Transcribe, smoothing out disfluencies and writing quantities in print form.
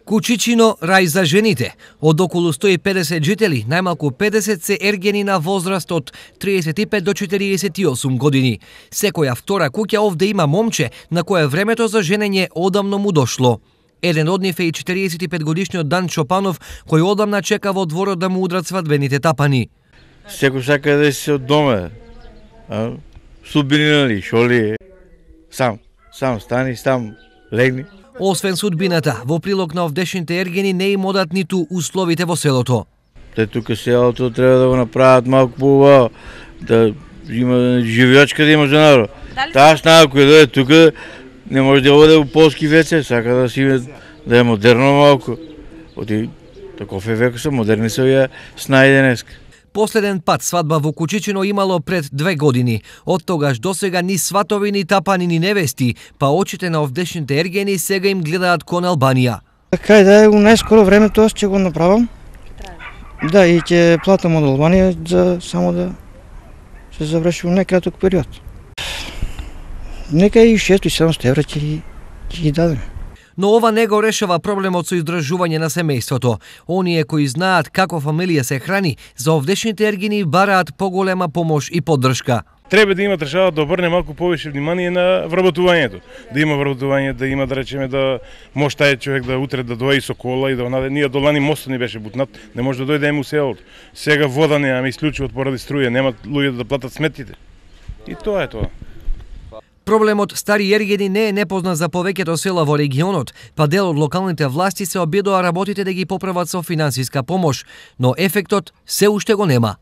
Кучичино рај за жените. Од околу 150 жители, најмалку 50 се ергени на возраст од 35 до 48 години. Секоја втора куќа овде има момче на кое времето за женење одамно му дошло. Еден од нив е и 45 годишниот Дан Чопанов, кој одамна чека во дворот да му удрат свадбените тапани. Секој сака да си од дома. Судбина ли, шо ли е? Сам стани, сам легни. Освен судбината, во прилог на овдешните ергени не им одат ниту условите во селото. Те тука селото треба да го направат малку поубаво, да има живеачка, да има за народ. Таа снага кој дојде тука не може да оде во полски веце, сака да си да е модерно малку. Оти таков е веко се, модерни се овие снаи денеска. Последен пат свадба во Кучичино имало пред 2 години. Од тогаш до сега ни сватови, ни тапани, ни невести, па очите на овдешните ергени сега им гледаат кон Албанија. Кај да е, у најскоро време тоа ќе го направам. Да, и ќе платам од Албанија за само да се заврши во некраток период. Нека и 600-700 евра ќе ги дадем. Но ова не го решава проблемот со издржување на семејството. Оние кои знаат како фамилија се храни, за овдешните ергени бараат поголема помош и поддршка. Треба да има држава да обрне малку повеќе внимание на вработувањето. Да има вработување, да има, да речеме, да може тај човек да утре да доаѓа со кола и да онаде. Ние до лани мостот ни беше бутнат, не може да дојдеме у селото. Сега вода немаме исклучиво поради струја, немаат луѓе да платат сметките. И тоа е тоа. Проблемот стари ергени не е непознат за повеќето села во регионот, па дел од локалните власти се обидоа работите да ги поправат со финансиска помош, но ефектот се уште го нема.